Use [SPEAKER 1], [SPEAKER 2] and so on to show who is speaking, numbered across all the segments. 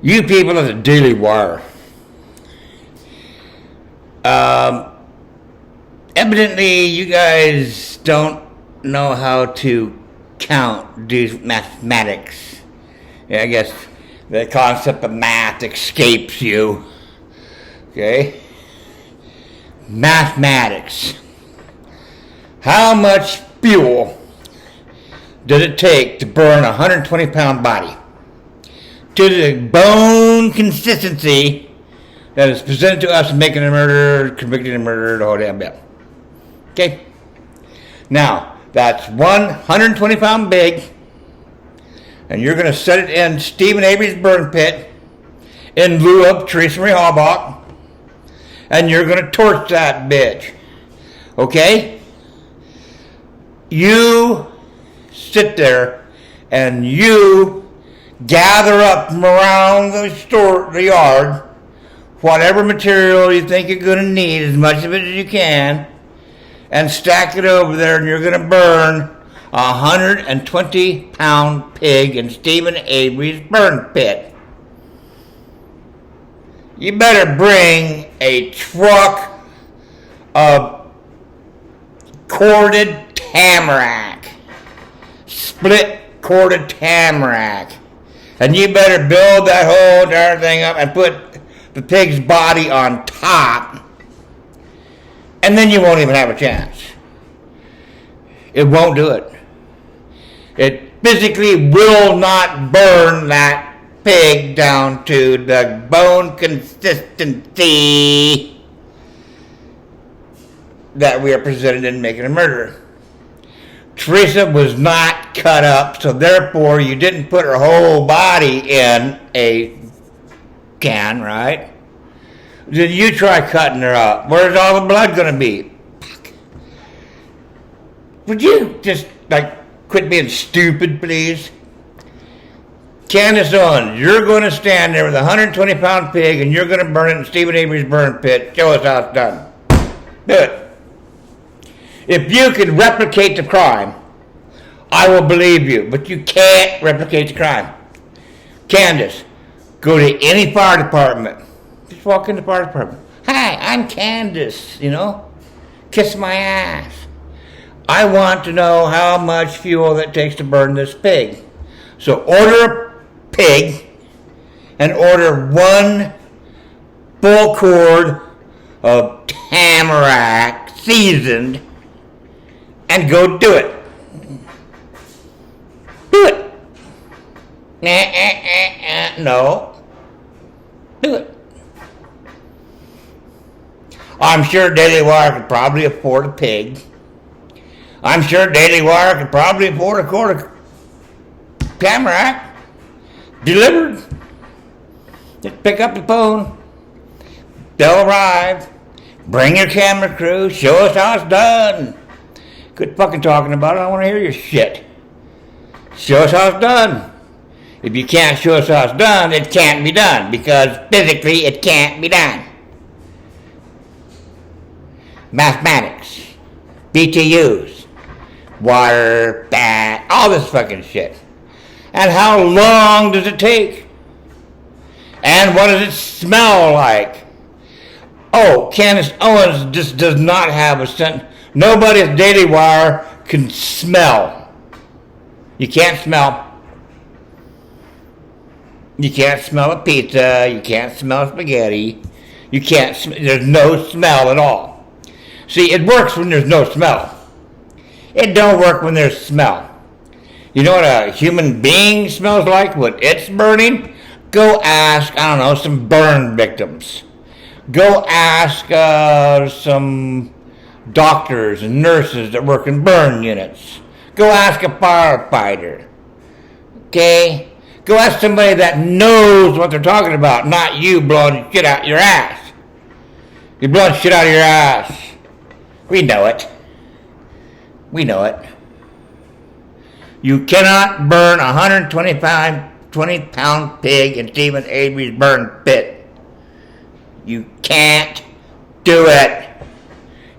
[SPEAKER 1] You people at the Daily Wire. Evidently, you guys don't know how to count, do mathematics. Yeah, I guess the concept of math escapes you. Okay? Mathematics. How much fuel does it take to burn a 120-pound body to the bone consistency that is presented to us in making a murder, convicting a murder, the whole damn bit? Okay? Now, that's 120-pound big, and you're going to set it in Stephen Avery's burn pit in lieu of Teresa Marie Halbach, and you're going to torch that bitch. Okay? You sit there and you gather up from around the yard whatever material you think you're going to need, as much of it as you can, and stack it over there, and you're going to burn a 120-pound pig in Stephen Avery's burn pit. You better bring a truck of corded tamarack, split corded tamarack, and you better build that whole darn thing up and put the pig's body on top, and then you won't even have a chance. It won't do it. It physically will not burn that pig down to the bone consistency that we are presented in Making a Murderer. Teresa was not cut up, so therefore you didn't put her whole body in a can, right? Then you try cutting her up. Where's all the blood going to be? Fuck. Would you just, quit being stupid, please? Candace Owens, you're going to stand there with a 120-pound pig, and you're going to burn it in Stephen Avery's burn pit. Show us how it's done. Do it. If you can replicate the crime, I will believe you, but you can't replicate the crime. Candace, go to any fire department. Just walk in the fire department. Hi, I'm Candace, Kiss my ass. I want to know how much fuel that takes to burn this pig. So order a pig and order 1 full cord of tamarack seasoned, and go do it. Do it. No. Do it. I'm sure Daily Wire could probably afford a pig. I'm sure Daily Wire could probably afford a cord of tamarack delivered. Just pick up the phone. They'll arrive. Bring your camera crew. Show us how it's done. Quit fucking talking about it. I don't want to hear your shit. Show us how it's done. If you can't show us how it's done, it can't be done, because physically it can't be done. Mathematics, BTUs, water, bat, all this fucking shit. And how long does it take? And what does it smell like? Oh, Candace Owens just does not have a scent. Nobody at Daily Wire can smell. You can't smell. You can't smell a pizza. You can't smell spaghetti. You can't. There's no smell at all. See, it works when there's no smell. It don't work when there's smell. You know what a human being smells like when it's burning? Go ask, some burn victims. Go ask some doctors and nurses that work in burn units. Go ask a firefighter. Okay? Go ask somebody that knows what they're talking about, not you blowing shit out your ass. You're blowing shit out of your ass. We know it. We know it. You cannot burn a 120-pound pig in Stephen Avery's burn pit. You can't do it.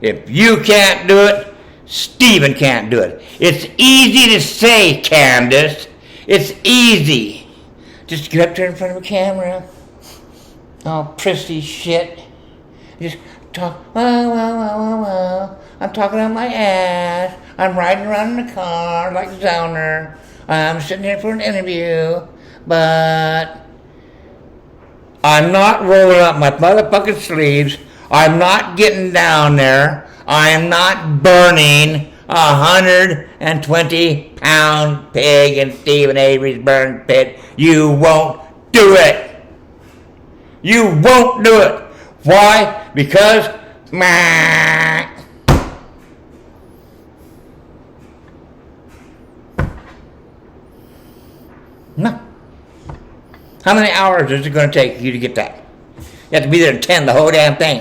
[SPEAKER 1] If you can't do it, Stephen can't do it. It's easy to say, Candace. It's easy Just get up there in front of a camera. Oh, prissy shit. Just talk, well. I'm talking on my ass. I'm riding around in the car like Zellner. I'm sitting here for an interview. But I'm not rolling up my motherfucking sleeves. I'm not getting down there. I am not burning 120-pound pig in Stephen Avery's burn pit. You won't do it. You won't do it. Why? Because no. How many hours is it going to take you to get that? You have to be there at 10, the whole damn thing.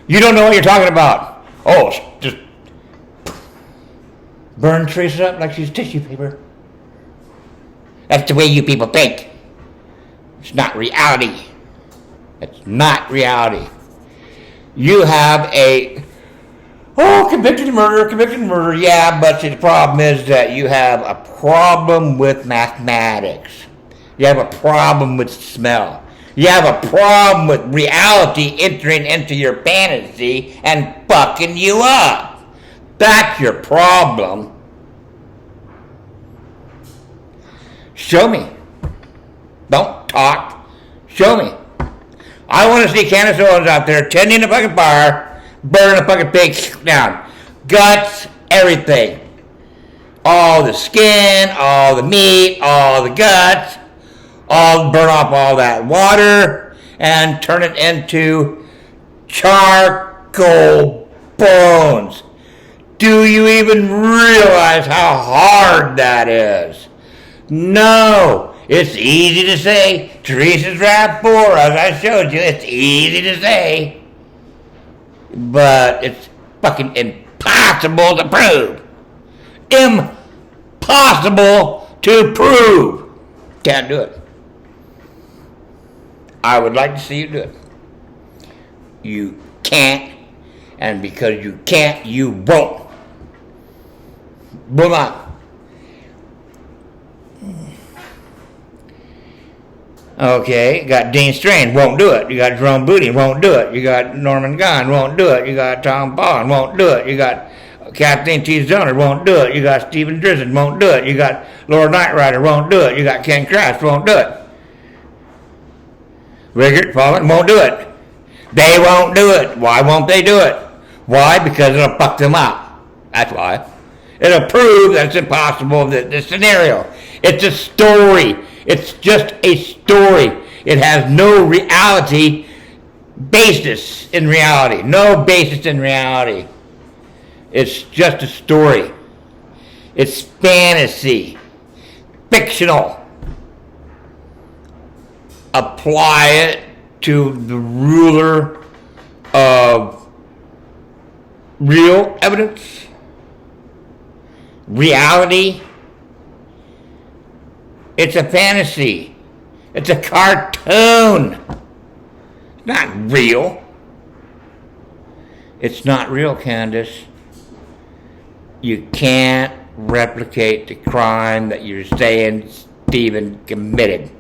[SPEAKER 1] You don't know what you're talking about. Oh, just burn Teresa up like she's tissue paper. That's the way you people think. It's not reality. It's not reality. You have convicted murder. Yeah, but see, the problem is that you have a problem with mathematics. You have a problem with smell. You have a problem with reality entering into your fantasy and fucking you up. That's your problem. Show me. Don't talk. Show me. I want to see Candace Owens out there tending a fucking bar, burning a fucking pig down. Guts, everything. All the skin, all the meat, all the guts. All burn off all that water and turn it into charcoal bones. Do you even realize how hard that is? No. It's easy to say. Teresa's RAV4, as I showed you. It's easy to say. But it's fucking impossible to prove. Impossible to prove. Can't do it. I would like to see you do it. You can't, and because you can't, you won't. Will not. Okay, got Dean Strain, won't do it. You got Jerome Booty, won't do it. You got Norman Gunn, won't do it. You got Tom Bond, won't do it. You got Kathleen T. Zoner, won't do it. You got Stephen Drizzen, won't do it. You got Laura Nightrider, won't do it. You got Ken Kraft, won't do it. Rickert, Paulin, won't do it. They won't do it. Why won't they do it? Why? Because it'll fuck them up. That's why. It'll prove that it's impossible, the scenario. It's a story. It's just a story. It has no basis in reality. No basis in reality. It's just a story. It's fantasy. Fictional. Apply it to the ruler of real evidence, reality. It's a fantasy. It's a cartoon. It's not real. It's not real, Candace. You can't replicate the crime that you're saying Stephen committed.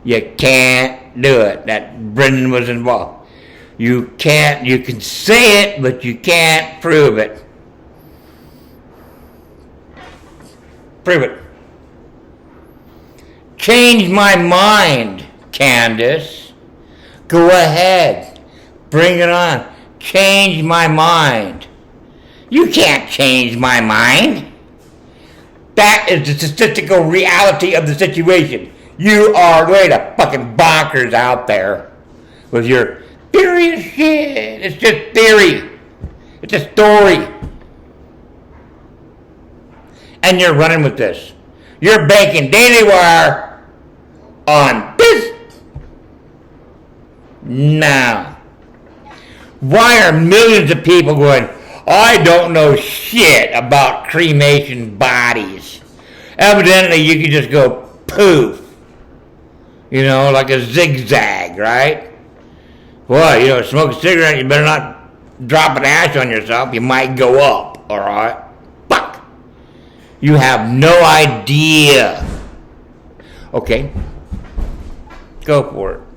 [SPEAKER 1] You can't do it. That Brendan was involved. You can say it, but you can't prove it. Prove it. Change my mind, Candace. Go ahead. Bring it on. Change my mind. You can't change my mind. That is the statistical reality of the situation. You are way to fucking bonkers out there with your theory of shit. It's just theory. It's a story. And you're running with this. You're banking Daily Wire on this. Now, why are millions of people going, I don't know shit about cremation bodies? Evidently, you can just go poof. You know, like a zigzag, right? Well, smoke a cigarette, you better not drop an ash on yourself. You might go up, all right? Fuck. You have no idea. Okay. Go for it.